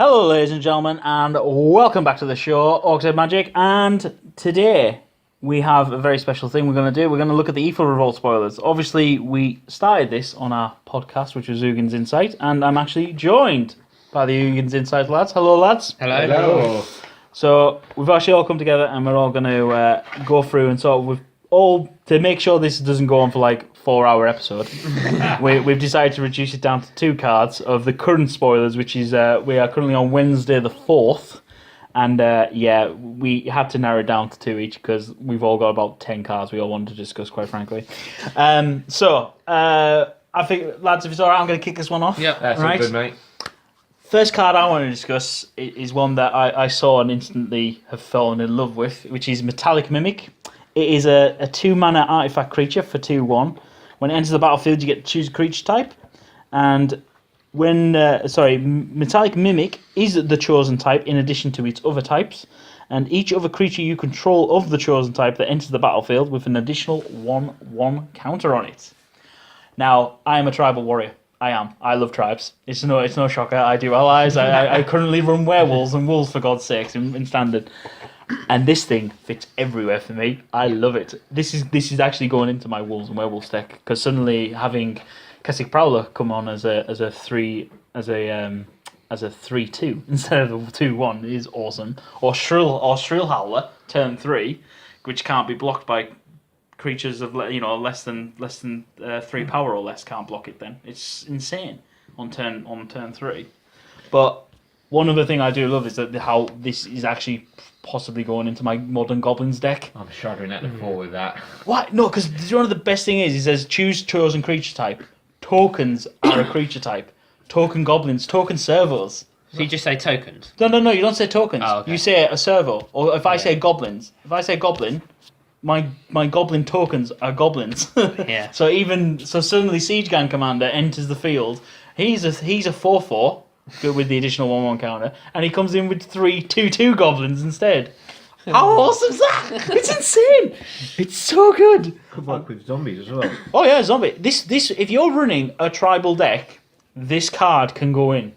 Hello, ladies and gentlemen, and welcome back to the show, Orcs Magic. And today we have a very special thing we're going to do. We're going to look at the Aether Revolt spoilers. Obviously, we started this on our podcast, which was Ugins Insight, and I'm actually joined by the Ugins Insight lads. Hello, lads. Hello. So we've actually all come together, and we're all going to go through and to make sure this doesn't go on for like 4-hour episode. We've decided to reduce it down to 2 cards of the current spoilers, which is we are currently on Wednesday the 4th, and we had to narrow it down to 2 each because we've all got about 10 cards we all wanted to discuss, quite frankly. I think, lads, if it's alright, I'm going to kick this one off. Yeah, that's all good, mate. First card I want to discuss is one that I saw and instantly have fallen in love with, which is Metallic Mimic. It is a 2-mana artifact creature for 2/1. When it enters the battlefield, you get to choose a creature type. And Metallic Mimic is the chosen type in addition to its other types. And each other creature you control of the chosen type that enters the battlefield with an additional 1/1 counter on it. Now, I am a tribal warrior. I am. I love tribes. It's no shocker. I do allies. I currently run werewolves and wolves, for God's sakes, in standard. And this thing fits everywhere for me. I love it. This is actually going into my wolves and werewolves deck because suddenly having Kessig Prowler come on as a 3/2 instead of a 2/1 is awesome. Or Shrill Howler turn 3, which can't be blocked by creatures of less than 3 power or less. Can't block it. Then it's insane on turn 3. But one other thing I do love is that how this is actually possibly going into my Modern Goblins deck. I'm shuddering at the thought with that. What? No, because one of the best thing is, it says choose chosen creature type. Tokens are a creature type. Token goblins, token servos. So you just say tokens? No, you don't say tokens. Oh, okay. You say a servo. Or if I say goblins, my goblin tokens are goblins. Yeah. So suddenly Siege Gang Commander enters the field. He's a 4/4. Good with the additional 1/1 counter, and he comes in with 3 2/2 goblins instead. How awesome is that? It's insane. It's so good. Could work with zombies as well. Oh yeah, zombie. This if you're running a tribal deck, this card can go in.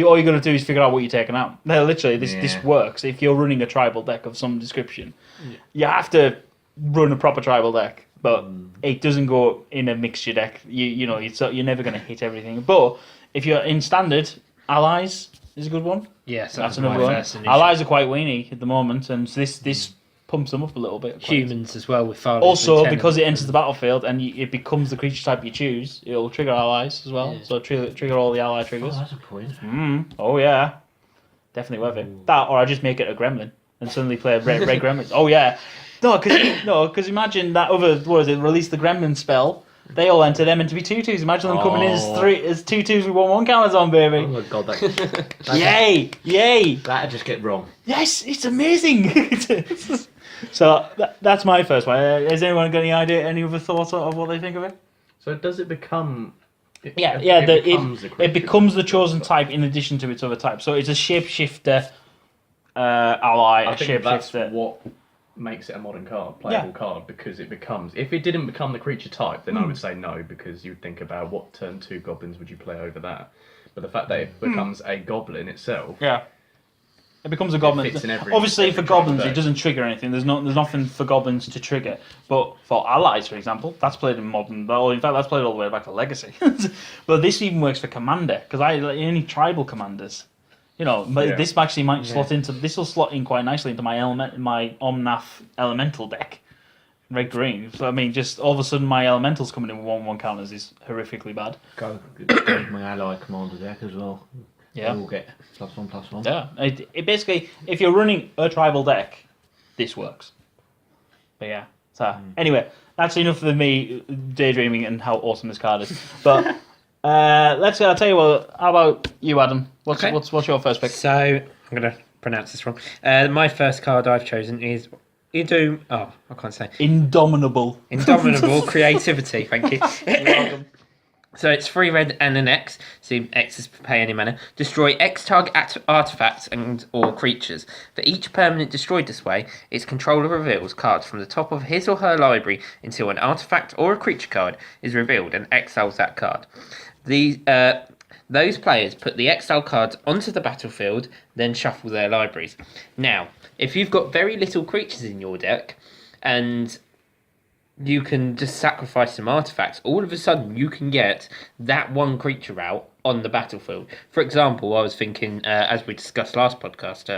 All you're gonna do is figure out what you're taking out. No, literally, this works. If you're running a tribal deck of some description, you have to run a proper tribal deck, but it doesn't go in a mixture deck. You're never gonna hit everything, but if you're in standard, allies is a good one. Yes, that's another one. Allies are quite weenie at the moment, and this pumps them up a little bit. Humans as well with fire. Also, because it enters the battlefield and it becomes the creature type you choose, it'll trigger allies as well. Yeah. So trigger all the ally triggers. Oh, that's a point. Oh yeah, definitely worth it. That, or I just make it a gremlin and suddenly play red gremlins. Oh yeah, because imagine that other release the gremlin spell. They all enter them into be 2/2s. Imagine them coming in as 2/2s with 1/1 counters on, baby. Oh my god, Yay! That'd just get wrong. Yes, it's amazing. So that's my first one. Has anyone got any other thoughts of what they think of it? So does it become? It becomes the chosen type in addition to its other type. So it's a shapeshifter ally. I think that's what makes it a modern card, playable card, because it becomes. If it didn't become the creature type, then I would say no, because you'd think about what turn 2 goblins would you play over that. But the fact that it becomes a goblin itself, it becomes a goblin. Obviously, for goblins, it doesn't trigger anything. There's nothing for goblins to trigger. But for allies, for example, that's played in modern. In fact, that's played all the way back to Legacy. But this even works for commander, because any tribal commanders. This actually might slot into. This will slot in quite nicely into my Omnath Elemental deck, red green. So I mean, just all of a sudden my Elementals coming in with 1/1 counters is horrifically bad. Go with my ally commander deck as well. Yeah, we'll get +1/+1. Yeah, it basically, if you're running a tribal deck, this works. But yeah, so anyway, that's enough of me daydreaming and how awesome this card is. But. I'll tell you what. How about you, Adam? What's your first pick? So I'm going to pronounce this wrong. My first card I've chosen is I can't say. Indomitable Creativity. Thank you. You're welcome. So it's 3 red and an X. So X is pay any mana. Destroy X target artifacts and or creatures. For each permanent destroyed this way, its controller reveals cards from the top of his or her library until an artifact or a creature card is revealed and exiles that card. Those players put the exile cards onto the battlefield, then shuffle their libraries. Now, if you've got very little creatures in your deck, and you can just sacrifice some artifacts, all of a sudden you can get that one creature out on the battlefield. For example, I was thinking, as we discussed last podcast,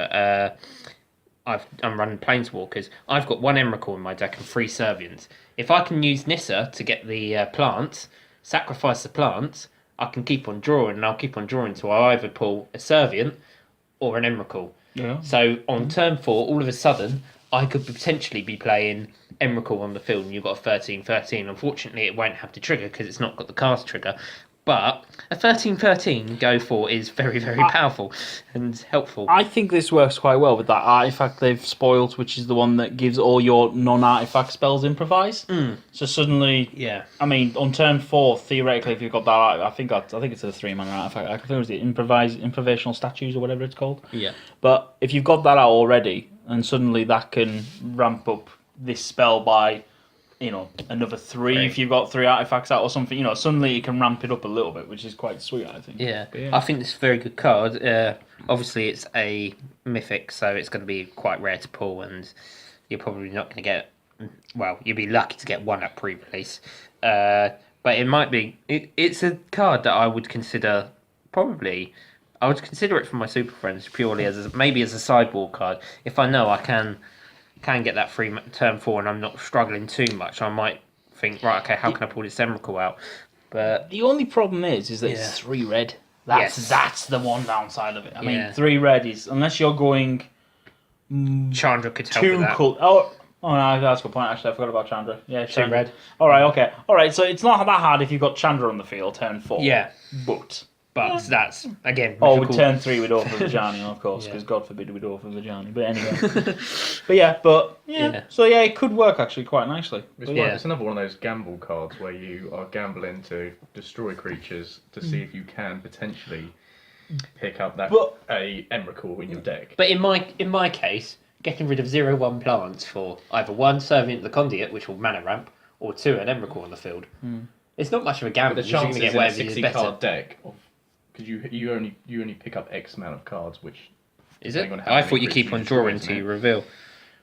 I'm running Planeswalkers. I've got one Emrakul in my deck and 3 Servians. If I can use Nissa to get the plants, sacrifice the plants, I can keep on drawing, and I'll keep on drawing until I either pull a Serviant or an Emrakul. Yeah. So on turn 4, all of a sudden, I could potentially be playing Emrakul on the field, and you've got a 13/13. Unfortunately, it won't have the trigger because it's not got the cast trigger. But a 13/13 go for is very, very powerful and helpful. I think this works quite well with that artifact they've spoiled, which is the one that gives all your non-artifact spells improvise. So suddenly, I mean, on turn 4, theoretically, if you've got that, I think it's a 3-mana artifact. I think it was the improvisational statues or whatever it's called. Yeah. But if you've got that out already, and suddenly that can ramp up this spell by, another 3 if you've got 3 artifacts out or something. Suddenly you can ramp it up a little bit, which is quite sweet, I think. Yeah. I think this is a very good card. Obviously, it's a mythic, so it's going to be quite rare to pull, and you're probably not going to get. Well, you'll be lucky to get one at pre-release, but it might be. It's a card that I would consider probably. I would consider it for my Super Friends purely as maybe as a sideboard card. If I know I can get that free turn 4 and I'm not struggling too much, I might think, right, okay, how can I pull this Emrakul out? But the only problem is that it's 3 red. That's the one downside of it. I mean, 3 red is, unless you're going Chandra could help with that. Oh no, that's a good point. Actually, I forgot about Chandra. Yeah, 2 red. All right, okay, all right. So it's not that hard if you've got Chandra on the field turn 4. Yeah, but that's again. Oh, with turn 3 with Orphan Vajani, of course, because God forbid with Orphan Vajani. But anyway, So it could work actually quite nicely. It's another one of those gamble cards where you are gambling to destroy creatures to see if you can potentially pick up a Emrakul in your deck. But in my case, getting rid of 0/1 plants for either 1 Serving the Conduit, which will mana ramp, or 2 an Emrakul on the field. It's not much of a gamble. But the chances in a 60-card deck because you only pick up X amount of cards, which is it? I thought you keep on drawing till you reveal.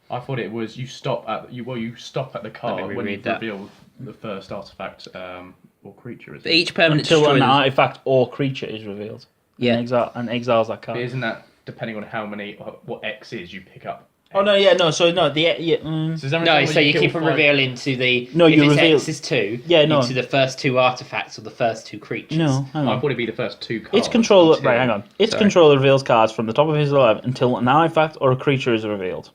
I thought it was you stop at the card when you reveal the first artifact or creature. But each permanent until an artifact or creature is revealed. Yeah, and exiles that card. But isn't that depending on what X is you pick up? Oh no, so you keep on revealing to the X is 2. Into the first 2 artifacts or the first 2 creatures. No, I thought it'd be the first 2 cards. Its controller, right? Hang on. Its controller reveals cards from the top of his 11 until an artifact or a creature is revealed,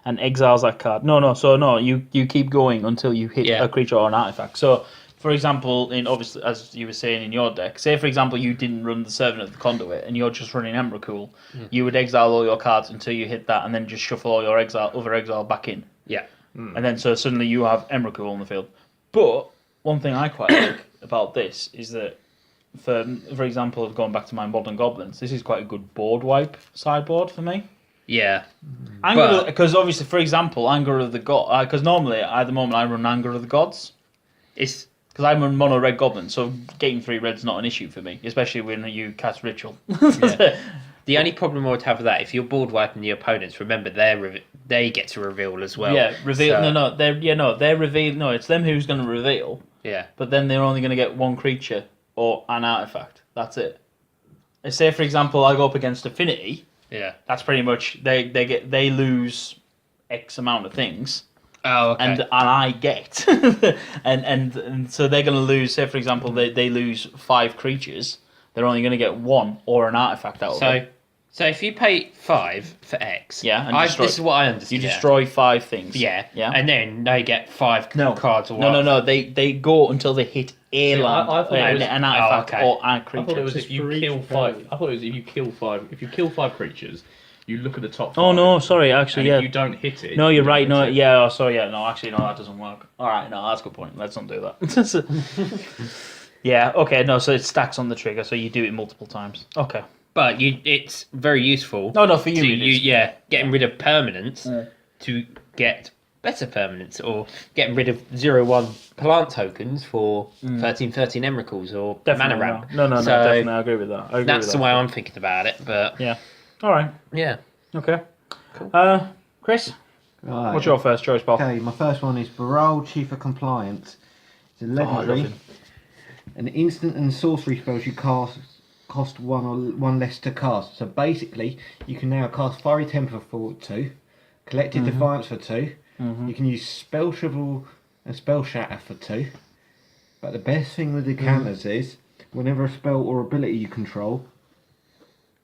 and exiles that card. You keep going until you hit a creature or an artifact. So, for example, obviously as you were saying in your deck, say for example you didn't run the Servant of the Conduit and you're just running Emrakul, you would exile all your cards until you hit that, and then just shuffle all your other exile back in. Yeah. And then so suddenly you have Emrakul on the field. But one thing I quite like about this is that, for example, going back to my Modern Goblins, this is quite a good board wipe sideboard for me. Yeah. Because obviously, for example, Anger of the God. Because normally at the moment I run Anger of the Gods. It's because I run mono red goblin, so getting 3 red's not an issue for me, especially when you cast Ritual. The only problem I would have with that, if you're board wiping the opponents, remember they get to reveal as well. Yeah, reveal. So, they're reveal. No, it's them who's going to reveal. Yeah. But then they're only going to get 1 creature or an artifact. That's it. Say for example, I go up against Affinity. Yeah. That's pretty much they lose X amount of things. Oh, okay. And I get and so they're going to lose. Say for example, they lose 5 creatures. They're only going to get 1 or an artifact out of it. So if you pay 5 for X, this is what I understand. You destroy 5 things. Yeah. And then they get 5 cards. Or no. They go until they hit a land, an artifact or a creature. I thought it was if you kill 5. I thought it was if you kill 5. If you kill 5 creatures, you look at the top 5. Oh no, sorry, actually, if you don't hit it. No, you're right. No, yeah. Oh, sorry, yeah. No, actually, no, that doesn't work. All right, no, that's a good point. Let's not do that. Yeah. Okay. No, so it stacks on the trigger, so you do it multiple times. Okay. But it's very useful. No, for you. Getting rid of permanents to get better permanents, or getting rid of 0/1 plant tokens for 13/13 Emrakuls or Definitely mana ramp. No, So definitely. I agree with that. that's the way I'm thinking about it. But Yeah. All right. yeah, Okay. cool. Chris, Right. what's your first choice, Paul? Okay, my first one is Baral, Chief of Compliance. It's a Oh, I love legendary. him. An instant and sorcery spells you cast cost one less to cast. So basically, you can now cast Fiery Temper for 2, Collective Defiance for 2. You can use Spell Shrivel and Spell Shatter for 2. But the best thing with the counters is, whenever a spell or ability you control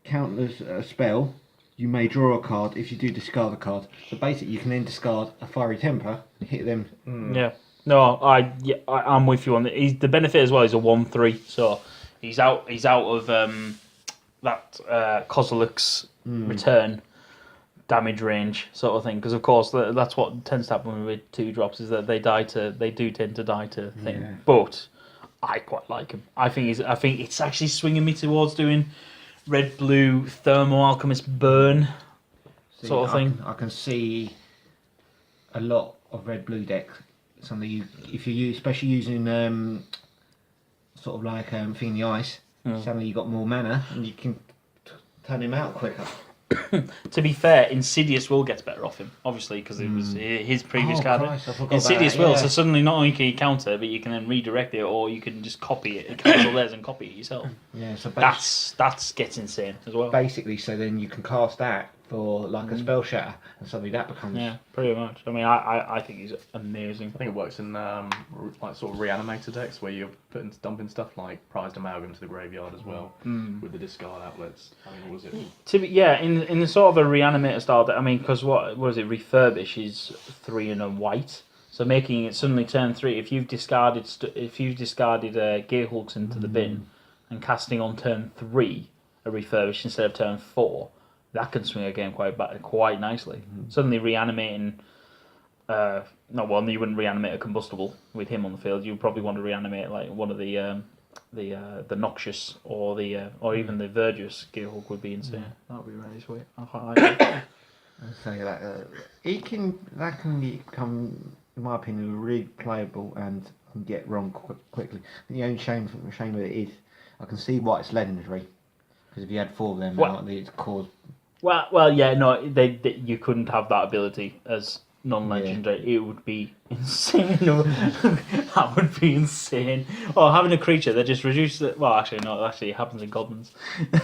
counters a spell, you may draw a card. If you do, discard a card. So basically, you can then discard a Fiery Temper and hit them. Yeah. No, I'm with you on it. The benefit as well is a 1/3, so he's out of that Kozilek's return damage range sort of thing. Because of course that's what tends to happen with 2-drops, is that they do tend to die to thing. Yeah. But I quite like him. I think it's actually swinging me towards doing red blue Thermal Alchemist burn sort of thing. I can see a lot of red blue decks. Something if you use, especially using sort of like Thing in the Ice, suddenly you got more mana and you can turn him out quicker. To be fair, Insidious will get better off him, obviously, because it was his previous card. Christ, I forgot Insidious about that, will, yeah. so suddenly not only can you counter, but you can then redirect it, or you can just copy it, cancel theirs and copy it yourself. Yeah, so That gets insane as well. basically, so then you can cast that for like a spell shatter, and suddenly that becomes Yeah, pretty much. I mean, I think he's amazing. I think it works in like sort of reanimator decks where you're dumping stuff like prized amalgam to the graveyard as well with the discard outlets. I mean, what was it? In the sort of a reanimator style, I mean, because what is it? Refurbish is 3 and a white, so making it suddenly turn 3. If you've discarded Gearhulks into the bin and casting on turn 3 a refurbish instead of turn 4, that can swing a game quite nicely. Suddenly reanimating. You wouldn't reanimate a combustible with him on the field. You would probably want to reanimate like one of the Noxious or even the Vergus Gearhulk would be insane. That would be really sweet. I quite like it. I'll say that that can become, in my opinion, really playable and can get wrong quickly. And the only shame of it is, I can see why it's legendary, because if you had 4 of them, it's caused. Well, yeah, no, you couldn't have that ability as non-legendary. Yeah. It would be insane. That would be insane. Or having a creature that just reduces it. Well, actually, no, it happens in goblins.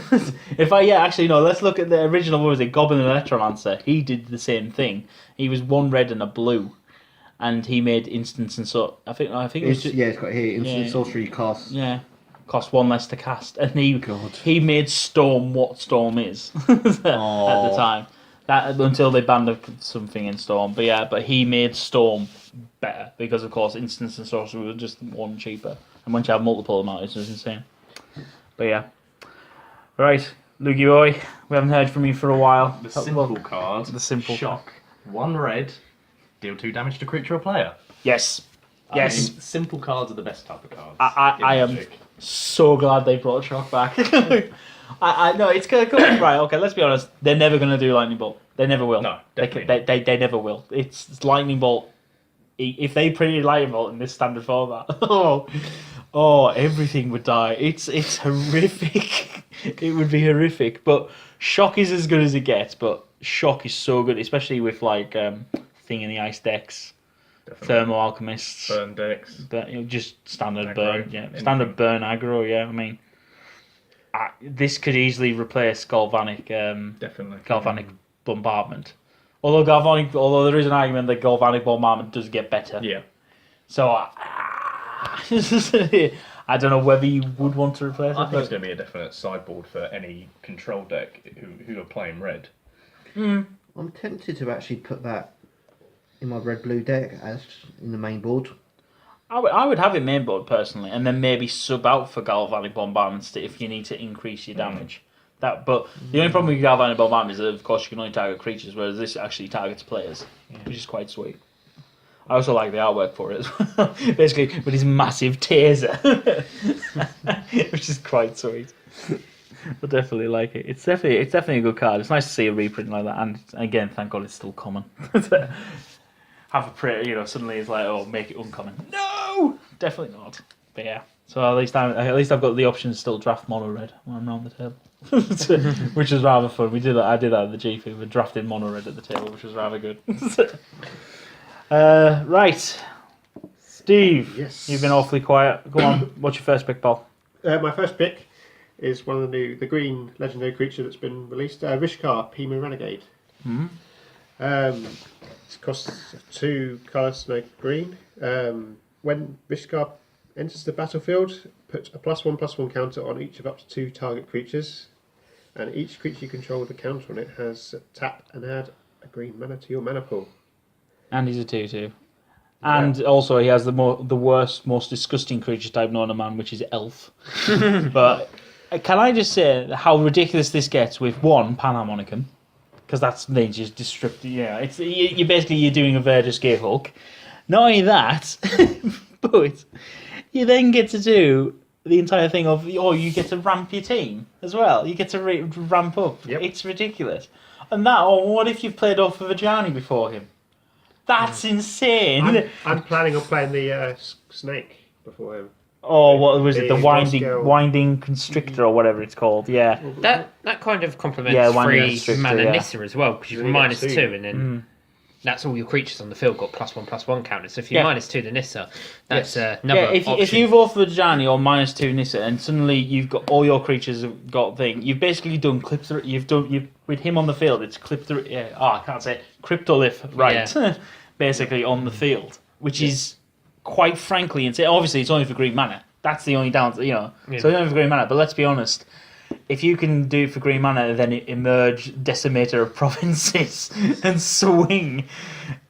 Let's look at the original. What was it? Goblin Electromancer. He did the same thing. He was 1 red and a blue, and he made instants and so. I think it was. It's got here instant sorcery costs. Yeah. Cost 1 less to cast, and he made Storm what Storm is at the time. That until they banned something in Storm, but he made Storm better because of course instants and sorcery were just 1 cheaper, and once you have multiple of them, it's just insane. But yeah, right, Loogie boy, we haven't heard from you for a while. The simple card. The simple shock. 1 red, deal 2 damage to creature or player. Yes. I mean, simple cards are the best type of cards. I am so glad they brought Shock back. I know it's gonna come right. Okay, let's be honest. They're never gonna do Lightning Bolt. They never will. No, definitely. They never will. It's Lightning Bolt. If they printed Lightning Bolt in this standard format, everything would die. It's horrific. It would be horrific. But Shock is as good as it gets. But Shock is so good, especially with like Thing in the Ice decks. Definitely. Thermal Alchemists, burn decks, just standard aggro, burn, standard burn aggro. Yeah, I mean, this could easily replace Galvanic. Definitely, Galvanic Bombardment. Although there is an argument that Galvanic Bombardment does get better. Yeah. So I don't know whether you would want to replace it. I think it's going to be a definite sideboard for any control deck who are playing red. I'm tempted to actually put that in my red-blue deck as in the main board. I would have it main board personally, and then maybe sub out for Galvanic Bombardment if you need to increase your damage. But the only problem with Galvanic Bombardment is that of course you can only target creatures, whereas this actually targets players, which is quite sweet. I also like the artwork for it as well. Basically with his massive taser, which is quite sweet. I definitely like it. It's definitely a good card. It's nice to see a reprint like that, and again, thank God it's still common. have a prayer. Suddenly it's like, oh, make it uncommon. No, definitely not. But yeah. So at least I've got the option to still draft mono red when I'm around the table, which is rather fun. I did that at the GP. We drafted mono red at the table, which was rather good. Right, Steve. Yes. You've been awfully quiet. Go on. What's your first pick, Paul? My first pick is one of the green legendary creature that's been released, Wishcar, Pima Renegade. Hmm. It costs 2 colours to make green. When Wishcar enters the battlefield, put a +1/+1 counter on each of up to 2 target creatures, and each creature you control with a counter on it has tap and add a green mana to your mana pool. And he's a 2/2. And also he has the worst, most disgusting creature type known to man, which is elf. But can I just say how ridiculous this gets with one Panharmonicon? Because that's nature's destructive. Yeah, it's you're doing a Verdus Gate Hulk. Not only that, but you then get to do the entire thing of you get to ramp your team as well. You get to ramp up. Yep. It's ridiculous. And that, what if you've played off of a Vajani before him? That's insane. I'm planning on playing the snake before him. Oh, what was it? The The winding constrictor or whatever it's called. Yeah. That kind of complements Winding 3 Constrictor, mana yeah. Nissa as well, because you can You get -2, two. and then that's all your creatures on the field got +1/+1 counters. So if you -2 the Nissa, that's another If option. you vote for Vajani or -2 Nissa, and suddenly you've got all your creatures have got thing, you've basically done clip through. You've with him on the field. It's clip through. Yeah. Oh, I can't say it. Cryptolith, right? Yeah. Basically on the field, which is quite frankly insane. Obviously, it's only for green mana. That's the only downside, Yeah. So it's only for green mana. But let's be honest, if you can do it for green mana, then emerge Decimator of Provinces and swing.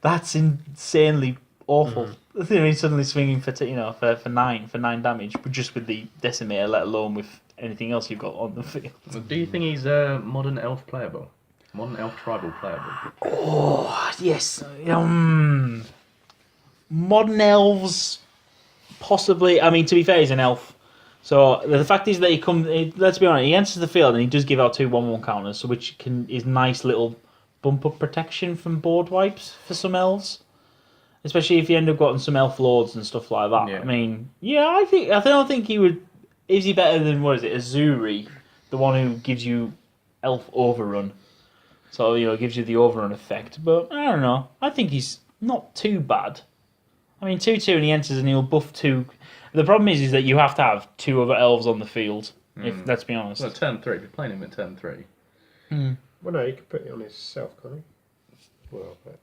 That's insanely awful. He's suddenly swinging for for 9 damage, but just with the Decimator, let alone with anything else you've got on the field. Do you think he's modern elf playable? Modern elf tribal playable? Oh yes, modern elves. Possibly. I mean, to be fair, he's an elf. So the fact is that let's be honest, he enters the field and he does give out 2 1/1 counters, so which is nice little bump up protection from board wipes for some elves. Especially if you end up getting some elf lords and stuff like that. Yeah. I mean, yeah, I don't think he would. Is he better than Azuri, the one who gives you elf overrun? So gives you the overrun effect. But I don't know. I think he's not too bad. I mean, 2/2 and he enters and he'll buff 2. The problem is that you have to have 2 other elves on the field. Let's be honest. Well, turn 3. If you're playing him at turn 3. Well, no, you can put it on himself, can't he? Well, but...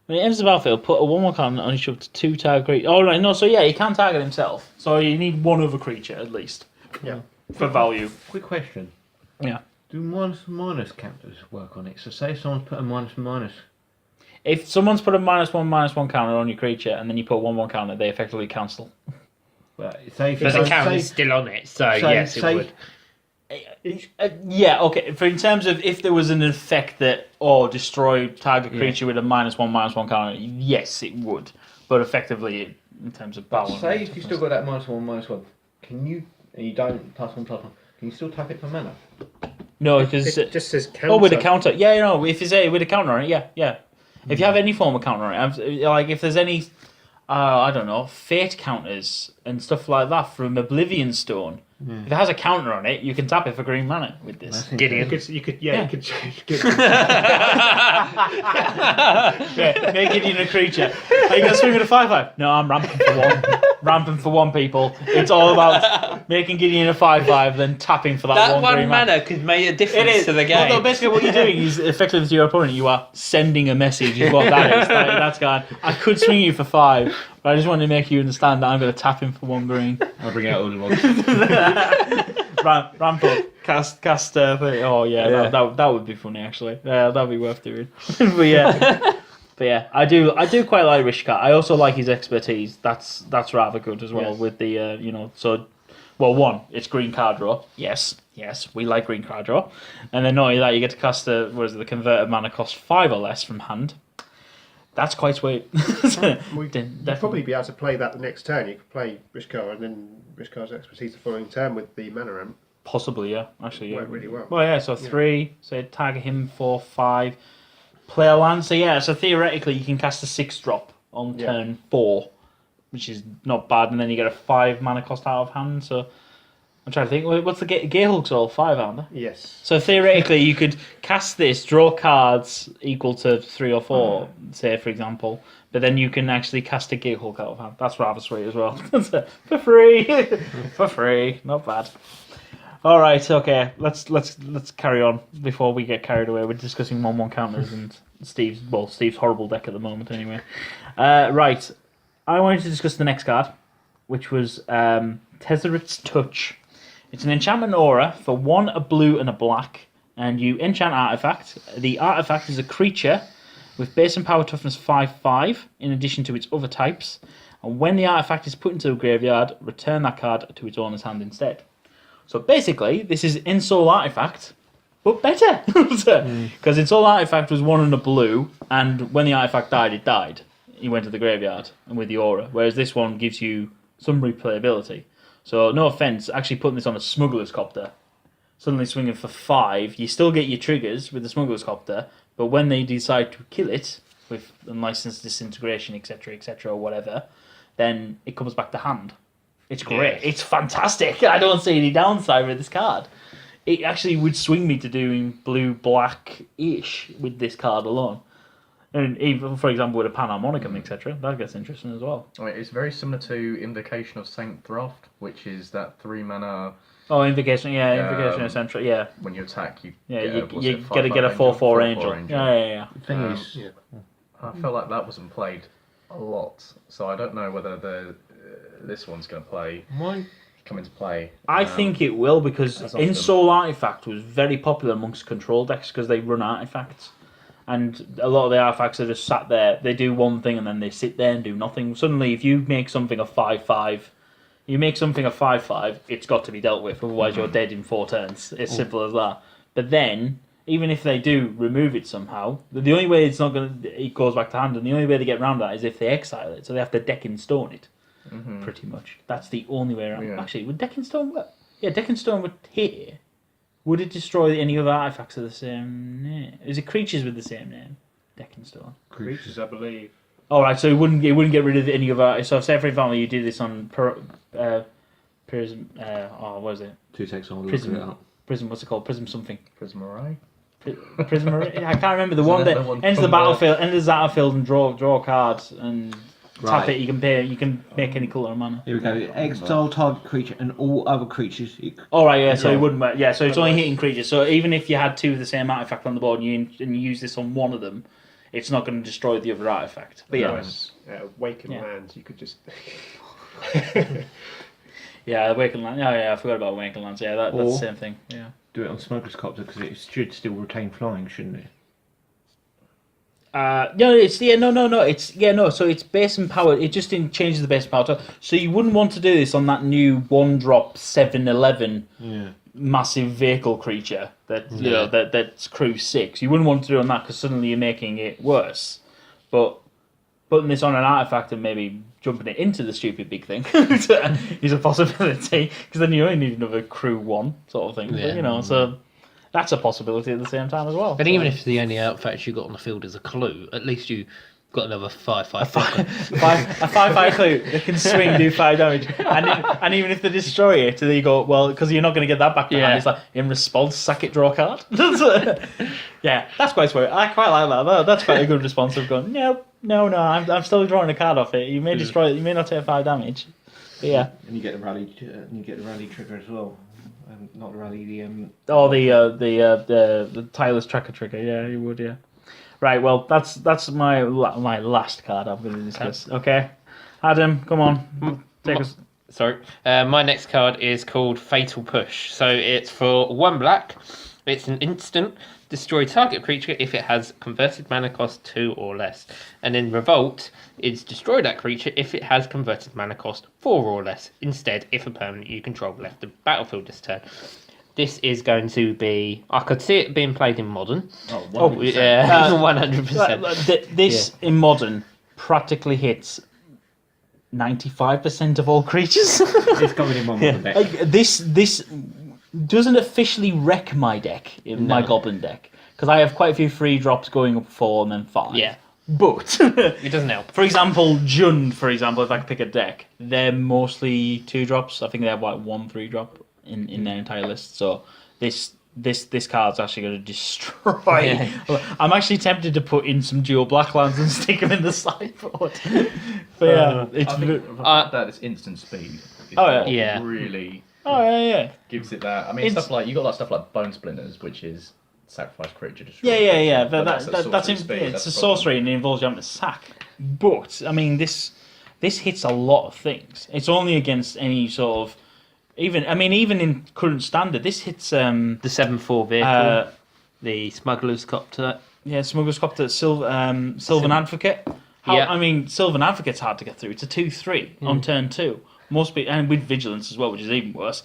When he enters the battlefield, put a 1/1 counter on each up to 2 target creatures. Oh, right, no, so yeah, he can target himself. So you need 1 other creature at least. Yeah. For value. Quick question. Yeah. Do minus counters work on it? So say someone's put a minus. If someone's put a -1/-1 counter on your creature and then you put a 1/1 counter, they effectively cancel. But say if but the counter's still on it, so yes, it would. Yeah, okay. For in terms of if there was an effect that destroy target creature with a -1/-1 counter, yes, it would. But effectively, in terms of balance. Say if you still got that -1/-1, can you? And you don't +1/+1. Can you still tap it for mana? No, because It just says counter. Oh, with a counter. Yeah, if you say with a counter on it, yeah. If you have any form of counter on it, like if there's any, I don't know, fate counters and stuff like that from Oblivion Stone. If it has a counter on it, you can tap it for green mana with this. Gideon. You could change. Yeah, make Gideon a creature. Are you going to swing with a 5/5? No, I'm ramping for 1. Ramping for 1, people. It's all about making Gideon a 5/5, then tapping for that, That one green mana could make a difference to the game. Well, no, basically what you're doing is effectively to your opponent, you are sending a message is what that is. That's gone. I could swing you for 5, but I just wanted to make you understand that I'm going to tap him for 1 green. I'll bring out Ultimate. Ramp up, cast. That would be funny actually. Yeah, that'd be worth doing. But yeah, I do quite like Wishcar. I also like his expertise. That's rather good as well. Yes. With the one, it's green card draw. Yes, we like green card draw. And then not only that, you get to cast the converted mana cost 5 or less from hand. That's quite sweet. You'd probably be able to play that the next turn. You could play Wishcar and then Wishcar's expertise the following turn with the mana ramp. Possibly, yeah. Actually, yeah. Worked really well. Well, yeah. So 3. So target him for 5. Play a land. So theoretically you can cast a 6-drop on turn 4, which is not bad, and then you get a 5 mana cost out of hand. So I'm trying to think. What's the Gearhulk's all 5, aren't they? Yes. So theoretically, you could cast this, draw cards equal to 3 or 4, say for example, but then you can actually cast a Gearhulk out of hand. That's rather sweet as well. For free, for free, not bad. All right, okay. Let's carry on before we get carried away. We're discussing 1/1 counters and Steve's horrible deck at the moment. Anyway, right. I wanted to discuss the next card, which was Tethers Touch. It's an enchantment aura for 1, a blue, and a black, and you enchant artifact. The artifact is a creature with base and power toughness 5/5, in addition to its other types. And when the artifact is put into a graveyard, return that card to its owner's hand instead. So basically, this is Ensoul Artifact, but better. Because Ensoul Artifact was 1 and a blue, and when the artifact died, it died. He went to the graveyard and with the aura. Whereas this one gives you some replayability. So no offense, actually putting this on a Smuggler's Copter, suddenly swinging for 5, you still get your triggers with the Smuggler's Copter, but when they decide to kill it with unlicensed disintegration, etc., or whatever, then it comes back to hand. It's great. Yes. It's fantastic. I don't see any downside with this card. It actually would swing me to doing blue-black-ish with this card alone. And even, for example, with a Panharmonicum, etc., that gets interesting as well. I mean, it's very similar to Invocation of Saint Thraft, which is that 3 mana. Oh, Invocation, Invocation of Central, yeah. When you attack, you you gotta get a 4/4 angel. Yeah. The thing is, I felt like that wasn't played a lot, so I don't know whether this one's going to come into play. I think it will, because Ensoul Artifact was very popular amongst control decks because they run artifacts. And a lot of the artifacts are just sat there. They do one thing and then they sit there and do nothing. Suddenly, if you make something a 5/5, it's got to be dealt with. Otherwise, you're dead in 4 turns. It's simple as that. But then, even if they do remove it somehow, the only way it goes back to hand, and the only way they get around that is if they exile it. So they have to deck and stone it. Pretty much. That's the only way around. Yeah. Actually, would deck and stone work? Yeah, deck and stone would hit. Would it destroy any other artifacts of the same name? Is it creatures with the same name? Deck and stone. Creatures, I believe. All right, so it wouldn't get rid of any other. So say for example you did this on Prism. What is it? 2 text on Prism. What's it called? Prism something. Prism Array. Prism Array. I can't remember the one that enters the battlefield. Enters the battlefield and draw cards and. Tap it, you can make any colour of mana. Here we go. Exile target creature and all other creatures. Alright, yeah, so it wouldn't work. Yeah, so it's only hitting creatures. So even if you had 2 of the same artifact on the board and you use this on one of them, it's not going to destroy the other artifact. But Awakened Lands, you could just. Awakened Lands. I forgot about Awakened Lands. Yeah, that's the same thing. Yeah. Do it on Smuggler's Copter because it should still retain flying, shouldn't it? So it's base and power. It just changes the base and power. So you wouldn't want to do this on that new 1-drop 7/11 massive vehicle creature that's crew 6. You wouldn't want to do it on that because suddenly you're making it worse. But putting this on an artifact and maybe jumping it into the stupid big thing is a possibility, because then you only need another crew 1 sort of thing. Yeah. But, so. That's a possibility at the same time as well. But even if the only artifact you got on the field is a clue, at least you got another 5/5. A 5/5 clue that can swing, do 5 damage, and even if they destroy it, then you go, well, because you're not going to get that back to hand. It's like, in response, sack it, draw a card. Yeah, that's quite sweet. I quite like that. That's quite a good response of going, no, I'm still drawing a card off it. You may destroy it. You may not take 5 damage. But yeah. And you get the rally trigger as well. Not the rally, the tireless tracker trigger. Yeah, you would. Yeah. Right. Well, that's my last card I'm going to discuss. Okay, Adam, come on, take us. Sorry. My next card is called Fatal Push. So it's for 1 black. It's an instant. Destroy target creature if it has converted mana cost 2 or less. And in Revolt, it's destroy that creature if it has converted mana cost 4 or less. Instead, if a permanent you control left the battlefield this turn. This is going to be... I could see it being played in Modern. 100%. This, in Modern, practically hits 95% of all creatures. It's coming in my Modern deck. This doesn't officially wreck my deck, my Goblin deck, because I have quite a few 3 drops going up 4 and then 5. Yeah. But It doesn't help. for example, Jund, for example, if I could pick a deck, they're mostly 2 drops. I think they have like 1 3 drop in their entire list. So this card's actually going to destroy. Yeah. I'm actually tempted to put in some dual black lands and stick them in the sideboard. But yeah, it's I think the fact that it's instant speed is what Yeah. really gives it that. I mean, It's- stuff like you got like stuff like Bone Splinters, which is sacrifice creature destroy. Yeah. But That's sorcery in, speed, it's that's a the problem. sorcery and it involves you having to sack. But I mean, this hits a lot of things. It's only against any sort of even in current standard, this hits The 7/4 vehicle, the Smuggler's Copter. Smuggler's Copter, Sylvan Advocate. Yeah. I mean, Sylvan Advocate's hard to get through. It's a 2/3 on turn 2. Most people, and with Vigilance as well, which is even worse.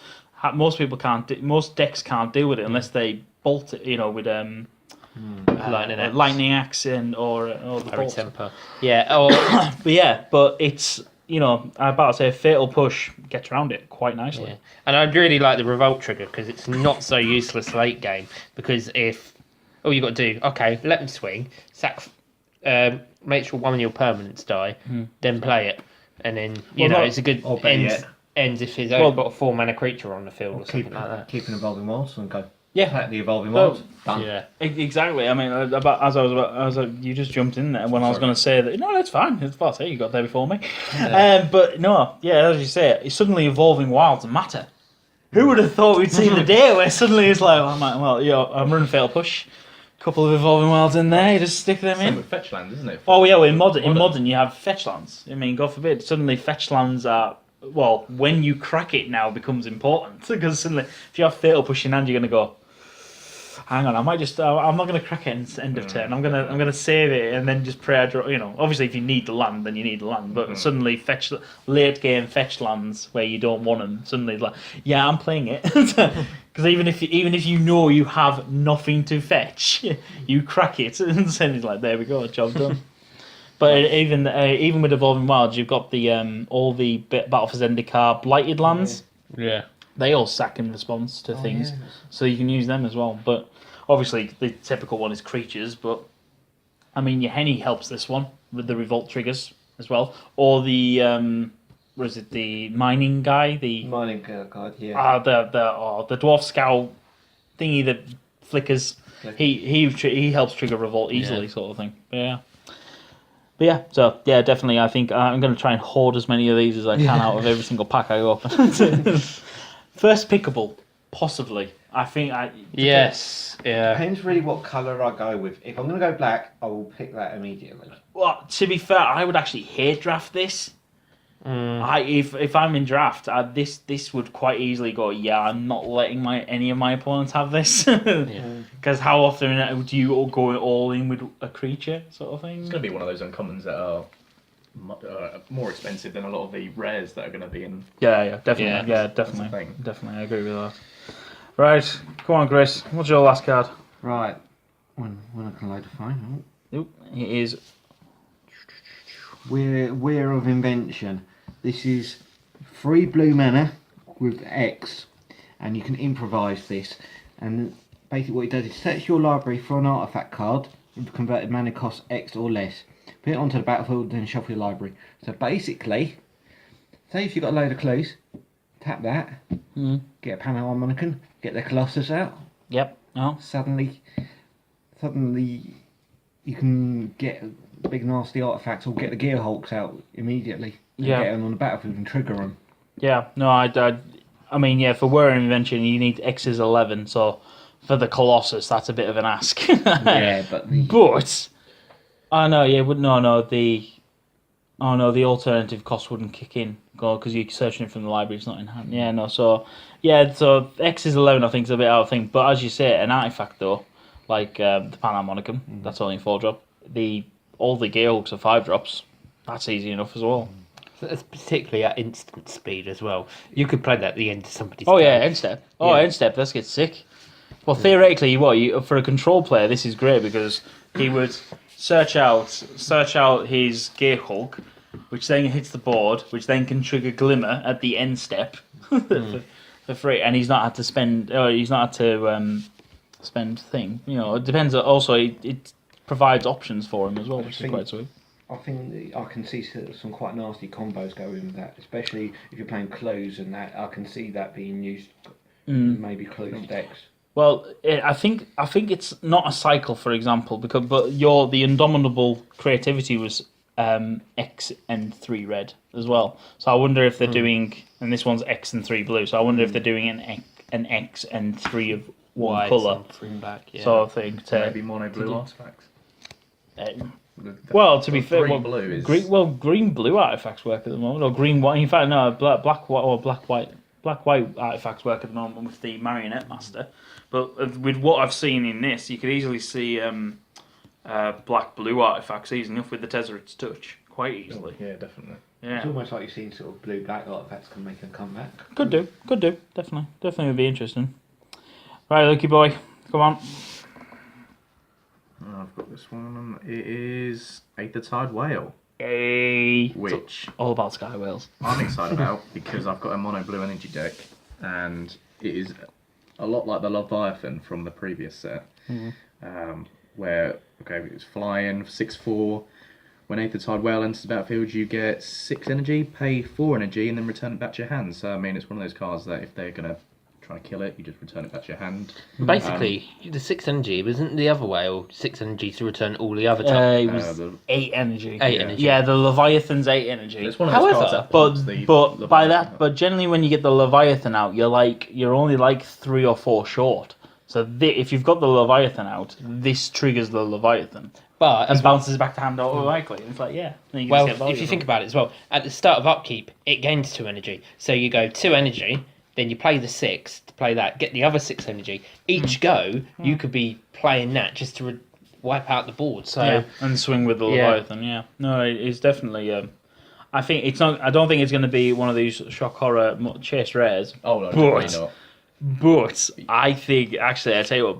Most people can't. Most decks can't deal with it unless they bolt it. With lightning axe or the Harry bolt. Temper. Yeah. Or But it's I'm about to say Fatal Push gets around it quite nicely. yeah. And I'd really like the Revolt trigger because it's not so useless late game. Because if all you got to do, okay, let them swing, sack, make sure one of your permanents die, then play it, and then it's a good or better end. yet. Ends if he's only got a 4-mana creature on the field or something like that. Keep an evolving wilds and go. Yeah. Attack the evolving Well, wilds. Done. Yeah. Exactly. I mean, you just jumped in there when I was going to say that. No, that's fine. It's fine. You got there before me. But no, as you say, it's suddenly evolving wilds matter. Who would have thought we'd see the day where suddenly it's like, I'm running Fatal Push, couple of evolving wilds in there, you just stick them Same in. with fetch lands, isn't it? Oh yeah, well, in modern you have fetch lands. I mean, God forbid, suddenly fetch lands are. Well, when you crack it now becomes important because suddenly, if you have Fatal Push in hand, you're going to go. Hang on, I might just. I'm not going to crack it at end of turn. I'm gonna save it and then just pray I draw. Obviously, if you need the land, then you need the land. But suddenly, late game fetch lands where you don't want them. Suddenly, like, yeah, I'm playing it because even if you know you have nothing to fetch, you crack it and then it's like, there we go, job done. But even with Evolving Wilds, you've got the all the Battle for Zendikar blighted lands. Yeah. They all sack in response to things, so you can use them as well. But obviously, the typical one is creatures. But I mean, your Henny helps this one with the Revolt triggers as well, or the the mining guy, the Mining card, yeah. the Dwarf Scout thingy that flickers. He helps trigger Revolt easily, sort of thing. So definitely. I think I'm going to try and hoard as many of these as I can out of every single pack I open. First pickable, possibly. I think Yes. Yeah. Depends really what colour I go with. If I'm going to go black, I will pick that immediately. Well, to be fair, I would actually hate draft this. If I'm in draft, this would quite easily go. Yeah, I'm not letting any of my opponents have this because how often do you all go all in with a creature sort of thing? It's going to be one of those uncommons that are more expensive than a lot of the rares that are going to be in. Yeah, definitely. Yeah, Definitely. Definitely, I agree with that. Right, come on, Chris. What's your last card? Right. When I can load the phone. Nope, it is. We're of Invention. This is 3 blue mana with X, and you can improvise this. And basically, what it does is search your library for an artifact card with converted mana cost X or less. Put it onto the battlefield, then shuffle your library. So basically, say if you've got a load of clues, tap that, get a Panel Harmonicon, get the Colossus out. Yep. Oh. Suddenly you can get big nasty artifacts or get the Gearhulks out immediately. And Yeah. get them on the battlefield and trigger them. Yeah. No, I mean, yeah. For We're Invention, you need X's 11. So for the Colossus, that's a bit of an ask. Yeah, but the alternative cost wouldn't kick in because you're searching it from the library. It's not in hand. Yeah, no. So X is 11. I think is a bit out of thing. But as you say, an artifact though, like the Pan Harmonicum, that's only 4-drop. All the Gearhulks are 5-drops. That's easy enough as well. That's particularly at instant speed as well. You could play that at the end of somebody's Oh turn. yeah, end step. End step. Let's get sick. Well, theoretically, for a control player, this is great because he would search out his Gearhulk, which then hits the board, which then can trigger Glimmer at the end step for free, and he's not had to spend. He's not had to spend thing. You know, it depends. Also, it provides options for him as well, which is quite sweet. I think I can see some quite nasty combos going with that, especially if you're playing close and that. I can see that being used, maybe close decks. Well, I think it's not a cycle, for example, but the Indomitable creativity was X and 3 red as well. So I wonder if they're doing, and this one's X and 3 blue. So I wonder if they're doing an X and 3 of one colour, black, yeah. sort of thing. Maybe mono blue artifacts. Well, to be fair, green blue is green blue artifacts work at the moment, or green white. In fact, no, black white or black white artifacts work at the moment with the Marionette Master. But with what I've seen in this, you could easily see black blue artifacts easy enough with the Tethers Touch quite easily. Yeah, definitely. Yeah. It's almost like you've seen sort of blue black artifacts can make a comeback. Could do, definitely would be interesting. Right, Lucky boy, come on. I've got this one. It is Aether Whale. Yay! Which all about Sky Whales. I'm excited about because I've got a mono blue energy deck, and it is a lot like the Leviathan from the previous set, where it's flying 6/4. When Aether Whale enters the battlefield, you get 6 energy, pay 4 energy, and then return it back to your hand. So I mean, it's one of those cards that if they're gonna try to kill it, you just return it back to your hand. Basically, the 6 energy wasn't the other whale 6 energy to return all the other types. It was 8 energy. 8 energy. Yeah, the Leviathan's 8 energy. It's one of those cards that pumps the but by Leviathan. but generally when you get the Leviathan out, you're only like 3 or 4 short. So if you've got the Leviathan out, this triggers the Leviathan. But and bounces back to hand automatically. It's like, yeah. Then you well, just get if you think about it as well, at the start of upkeep, it gains 2 energy. So you go 2 energy, then you play the 6 to play that, get the other 6 energy. Each go, you could be playing that just to wipe out the board. So yeah, and swing with the Leviathan. Yeah, no, it's definitely. I think it's not. I don't think it's going to be one of these shock horror chase rares. Oh no, definitely not. But I think actually, I tell you what,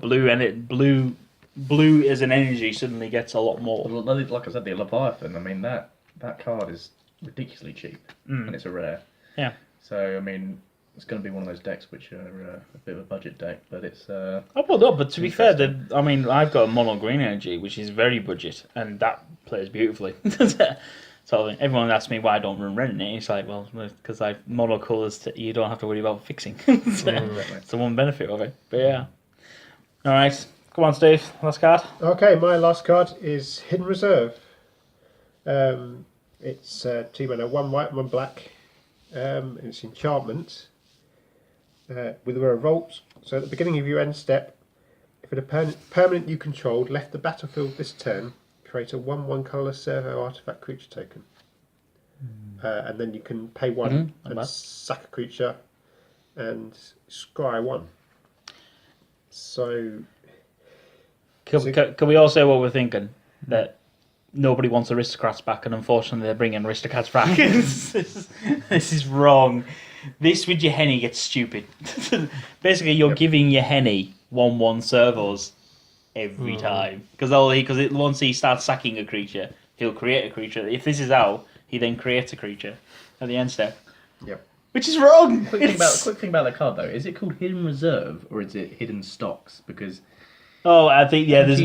blue as an energy suddenly gets a lot more. Like I said, the Leviathan. I mean that card is ridiculously cheap, and it's a rare. Yeah. So I mean, it's going to be one of those decks which are a bit of a budget deck, but it's. But to be fair, I've got a mono green energy, which is very budget, and that plays beautifully. So everyone asks me why I don't run red in it. It's like, well, because I mono colours, you don't have to worry about fixing. It's the one benefit of it. But yeah. All right, come on, Steve. Last card. Okay, my last card is Hidden Reserve. It's 2 mana, 1 white, 1 black. And it's enchantment with a revolt. So at the beginning of your end step, if a permanent you controlled left the battlefield this turn, create a 1/1 colourless servo artifact creature token. And then you can pay 1 and sack a creature and scry 1. So can we all say what we're thinking? That nobody wants aristocrats back, and unfortunately they're bringing aristocrats back. This is wrong. This with your Henny gets stupid. Basically, you're giving your Henny 1/1 servos every time because once he starts sacking a creature, he'll create a creature. If this is out, he then creates a creature at the end step. Yep. Which is wrong. Quick thing about the card though, is it called Hidden Reserve or is it Hidden Stocks? Because I think there's a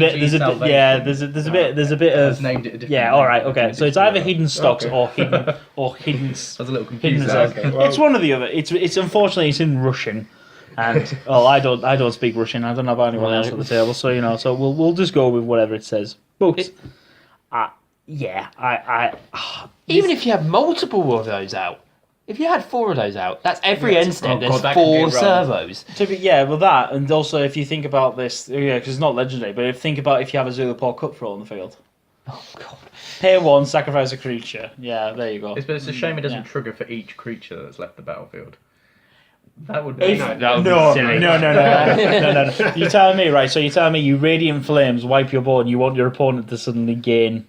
bit of named it a different all right, okay. So it's either Hidden Stocks or hidden I was a little confused. Hidden Reserve. Okay. It's one or the other. It's unfortunately it's in Russian, and I don't speak Russian. I don't know about anyone else at the table, so so we'll just go with whatever it says. But even if you have multiple of those out. If you had 4 of those out, that's every end step. There's 4 servos. That, and also if you think about this, because it's not legendary, but think about if you have a Zulapor Cutthroat on the field. Oh god. Pay 1, sacrifice a creature. Yeah, there you go. But it's a shame it doesn't trigger for each creature that's left the battlefield. That would be No. You're telling me, right? So you're telling me you Radiant Flames wipe your board and you want your opponent to suddenly gain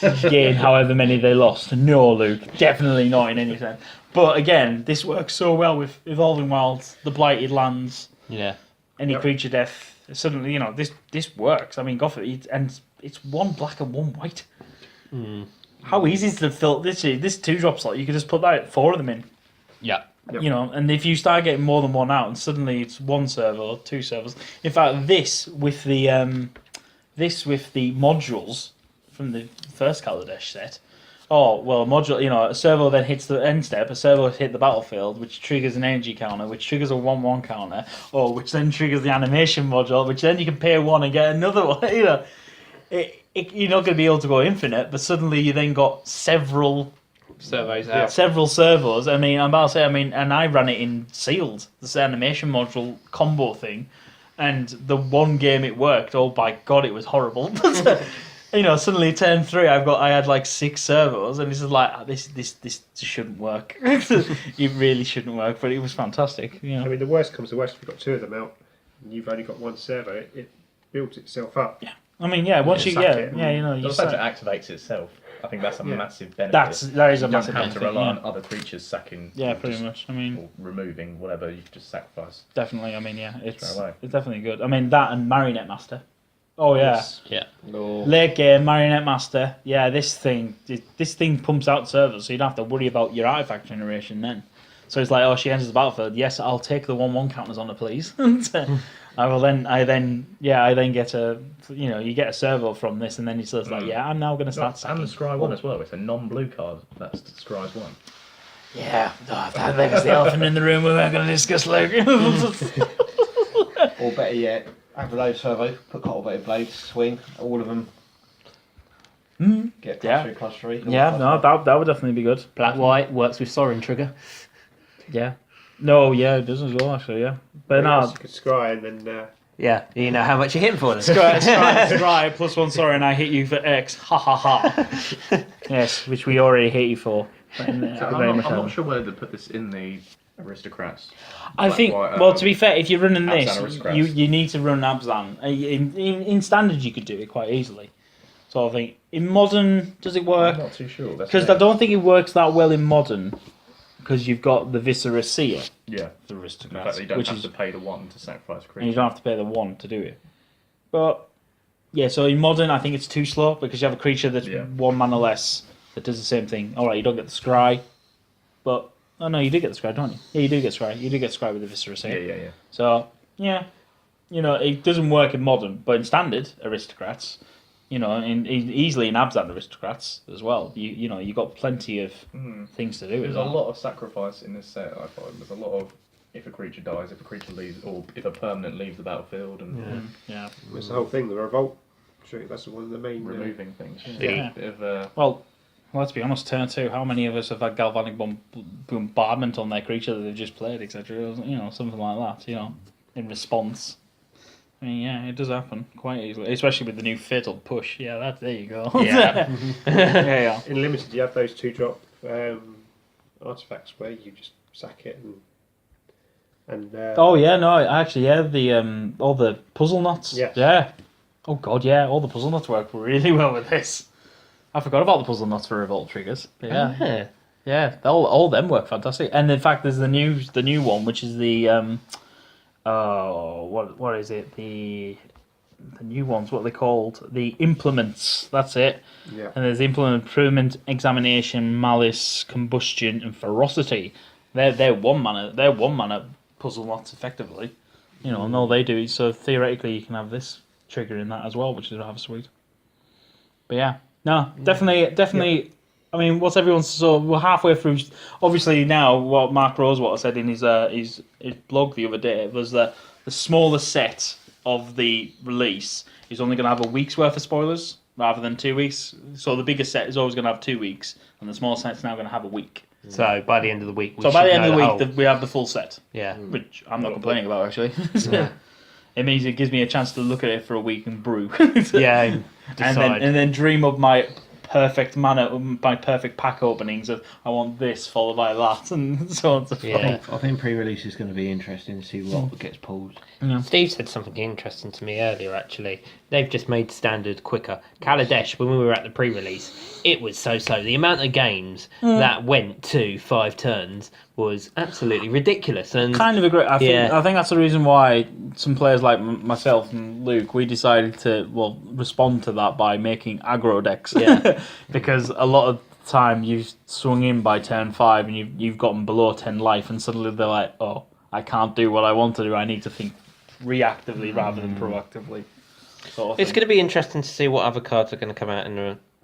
however many they lost? No, Luke, definitely not in any sense. But again, this works so well with Evolving Wilds, the Blighted Lands, any creature death. Suddenly, this works. I mean, go for it, and it's 1 black and 1 white. How easy is it to fill this 2-drop slot? You could just put 4 of them in. Yeah. Yep. You know, and if you start getting more than one out, and suddenly it's one server or two servers. In fact, this with the modules from the first Kaladesh set. Oh well, a module. You know, a servo then hits the end step. A servo hit the battlefield, which triggers an energy counter, which triggers a 1/1 counter, or which then triggers the animation module, which then you can pay one and get another one. You know, you're not going to be able to go infinite, but suddenly you then got several Servos out. several servos. I mean, I'm about to say, and I ran it in sealed, this animation module combo thing, and the one game it worked. Oh by God, it was horrible. You know, suddenly turn 3, I had like 6 servos, and this is like this shouldn't work. It really shouldn't work, but it was fantastic. You know, I mean, the worst comes to worst if you've got 2 of them out, and you've only got 1 servo. It builds itself up. yeah. I mean, yeah. Once you sack get, it. you know, you The fact sack. it activates itself, I think that's a massive benefit. That is a you massive don't have to benefit. rely Yeah. on other creatures sacking. Yeah, or pretty just- much. I mean, or removing whatever. You can just sacrifice. definitely. I mean, yeah, it's Straight away. definitely good. I mean, that and Marionette Master. Oh yeah. Yes. Yeah. Late game, Marionette Master. Yeah, this thing pumps out servers, so you don't have to worry about your artifact generation then. So it's like, oh, she enters the battlefield. Yes, I'll take the 1/1 counters on her, please. I then get a, you know, you get a servo from this, and then it's just like, yeah, I'm now going to start And sacking. the Scry 1 as well. It's a non-blue card. That's Scry's 1. Yeah, that was the elephant in the room we weren't going to discuss, Luke. Or better yet, Avalade servo, put cultivated blades, swing, all of them. Get Yeah. +3/+3. Yeah, no, that would definitely be good. Black white works with Sorin trigger. Yeah. No, yeah, it does as well, actually, yeah. But no, You could scry and then Yeah, you know how much you're hitting for them. Scry, +1, sorry, and I hit you for X. Ha ha ha. Yes, which we already hate you for. I'm not sure whether to put this in the aristocrats. I think, White, well, to be fair, if you're running Abzan this, aristocrats. you need to run Abzan. In standard, you could do it quite easily. So I think in modern, does it work? I'm not too sure. Because I don't think it works that well in modern. Because you've got the Viscera Seer, Yeah. the The aristocrats, fact that you don't which have is, to pay the 1 to sacrifice a and creature. you don't have to pay the 1 to do it. But yeah, so in modern, I think it's too slow because you have a creature that's 1 mana less that does the same thing. All right, you don't get the Scry, but oh no, you do get the Scry, don't you? Yeah, you do get Scry. You do get Scry with the Viscera Seer. Yeah. So yeah, you know, it doesn't work in modern, but in standard aristocrats, you know, easily in Abzan aristocrats as well. You know, you got plenty of things to do. There's With a that. lot of sacrifice in this set, I find. There's a lot of if a creature dies, if a creature leaves, or if a permanent leaves the battlefield, and Yeah. that's the whole thing. The revolt. Sure, that's one of the main. removing things. Yeah. Bit of, Well, let's be honest. Turn 2. How many of us have had galvanic bombardment on their creature that they've just played, etc. You know, something like that. You know, in response. I mean, yeah, it does happen quite easily, especially with the new Fatal Push. Yeah, there you go. Yeah. yeah. In limited, you have those 2-drop artifacts where you just sack it and. Oh yeah, no, actually, yeah, the all the puzzle knots. Yeah. Yeah. Oh god, yeah, all the puzzle knots work really well with this. I forgot about the puzzle knots for revolt triggers. But yeah, yeah, all them work fantastic. And in fact, there's the new one, which is the what is it? The new ones, what are they called? The implements. That's it. Yeah. And there's improvement, examination, malice, combustion, and ferocity. They're 1 mana. They're 1 mana puzzle knots effectively. You know, and all they do is so theoretically you can have this trigger in that as well, which is rather sweet. But yeah, no, definitely. I mean, what's everyone's? So we're halfway through. Obviously now, what Mark Rosewater said in his blog the other day was that the smaller set of the release is only going to have a week's worth of spoilers rather than 2 weeks. So the bigger set is always going to have 2 weeks, and the smaller set's now going to have a week. So by the end of the week, So by the end of the week, we have the full set, yeah, which I'm not complaining about actually. It means it gives me a chance to look at it for a week and brew. yeah, decide. and then dream up my perfect pack openings of I want this followed by that and so on and so forth. Yeah. I think pre-release is going to be interesting to see what gets pulled. Steve said something interesting to me earlier, actually. They've just made standard quicker. Kaladesh, when we were at the pre-release, it was so-so. The amount of games that went to 5 turns was absolutely ridiculous. And Kind of agree. I think that's the reason why some players like myself and Luke, we decided to respond to that by making aggro decks. Yeah. Because a lot of time you've swung in by turn 5 and you've gotten below 10 life, and suddenly they're like, oh, I can't do what I want to do. I need to think reactively rather than proactively. Sort of It's thing. going to be interesting to see what other cards are going to come out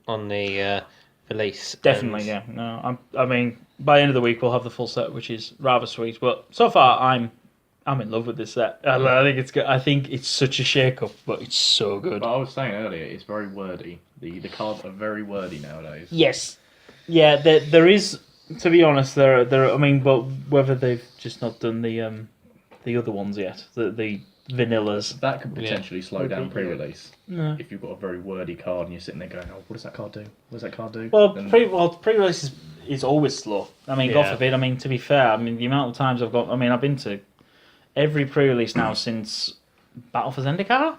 on the release. Definitely, yeah. No, I mean, by the end of the week we'll have the full set, which is rather sweet. But so far, I'm in love with this set. I think it's good. I think it's such a shake-up, but it's so good. But I was saying earlier, it's very wordy. The cards are very wordy nowadays. Yes, yeah. There is, to be honest, there. I mean, but whether they've just not done the other ones yet, the vanillas. That could potentially slow down pre-release. No. If you've got a very wordy card and you're sitting there going, "Oh, what does that card do? What does that card do?" Well, And pre-release is always slow. I mean, God Yeah. forbid. I mean, to be fair, I mean the amount of times I've been to every pre-release now since Battle for Zendikar,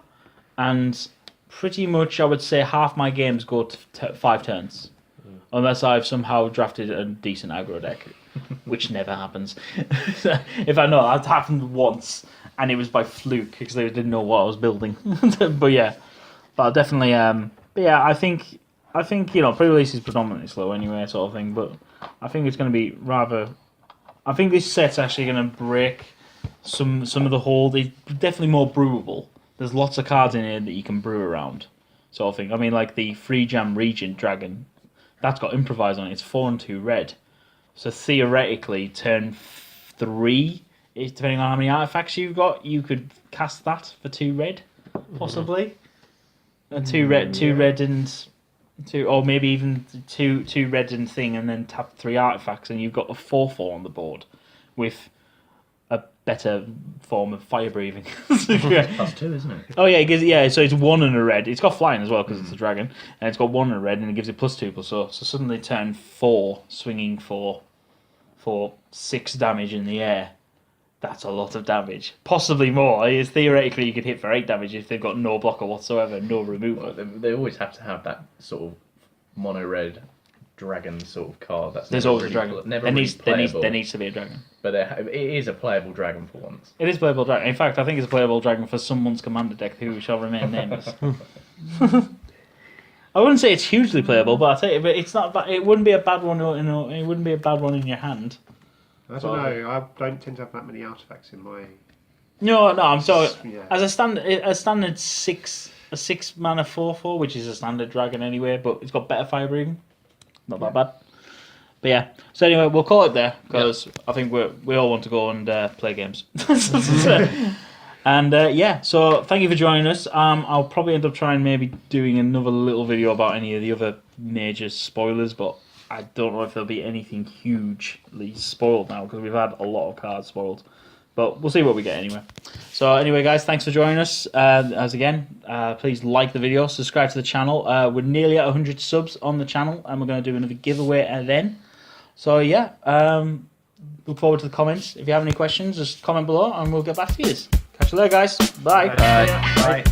and pretty much I would say half my games go to 5 turns, unless I've somehow drafted a decent aggro deck, which never happens. If I know, that happened once, and it was by fluke because they didn't know what I was building. But yeah, but definitely, but yeah, I think pre-release is predominantly slow anyway, sort of thing. But I think it's going to be rather. I think this set's actually going to break some of the hold. It's definitely more brewable. There's lots of cards in here that you can brew around, sort of thing. I mean, like the Free Jam Regent Dragon, that's got improvise on it. It's 4 and 2 red. So theoretically, turn 3, depending on how many artifacts you've got, you could cast that for 2 red, possibly. And 2 red and 2, or maybe even 2 red and thing, and then tap 3 artifacts, and you've got a 4/4 on the board with a better form of fire breathing. +2, isn't it? Oh yeah, so it's 1 and a red. It's got flying as well because it's a dragon, and it's got 1 and a red, and it gives it +2/+4. So suddenly turn 4, swinging for 6 damage in the air. That's a lot of damage. Possibly more. It's theoretically you could hit for 8 damage if they've got no blocker whatsoever, no removal. Well, they always have to have that sort of mono red dragon sort of card. That's There's never always really a dragon. Never There really needs playable. to be a dragon. But it is a playable dragon for once. It is playable dragon. In fact, I think it's a playable dragon for someone's commander deck who shall remain nameless. I wouldn't say it's hugely playable, but I tell you, but it's not. It wouldn't be a bad one. It wouldn't be a bad one in your hand. I don't know. I don't tend to have that many artifacts in my. No, I'm sorry. Yeah. As a standard 6 mana 4/4, which is a standard dragon anyway, but it's got better fire breathing. Not that bad. But yeah. So anyway, we'll call it there because I think we all want to go and play games. And yeah, so thank you for joining us. I'll probably end up trying maybe doing another little video about any of the other major spoilers, but I don't know if there'll be anything hugely spoiled now because we've had a lot of cards spoiled. But we'll see what we get anyway. So anyway, guys, thanks for joining us. Please like the video, subscribe to the channel. We're nearly at 100 subs on the channel, and we're going to do another giveaway then. So yeah, look forward to the comments. If you have any questions, just comment below, and we'll get back to you. Catch you later, guys. Bye. Bye.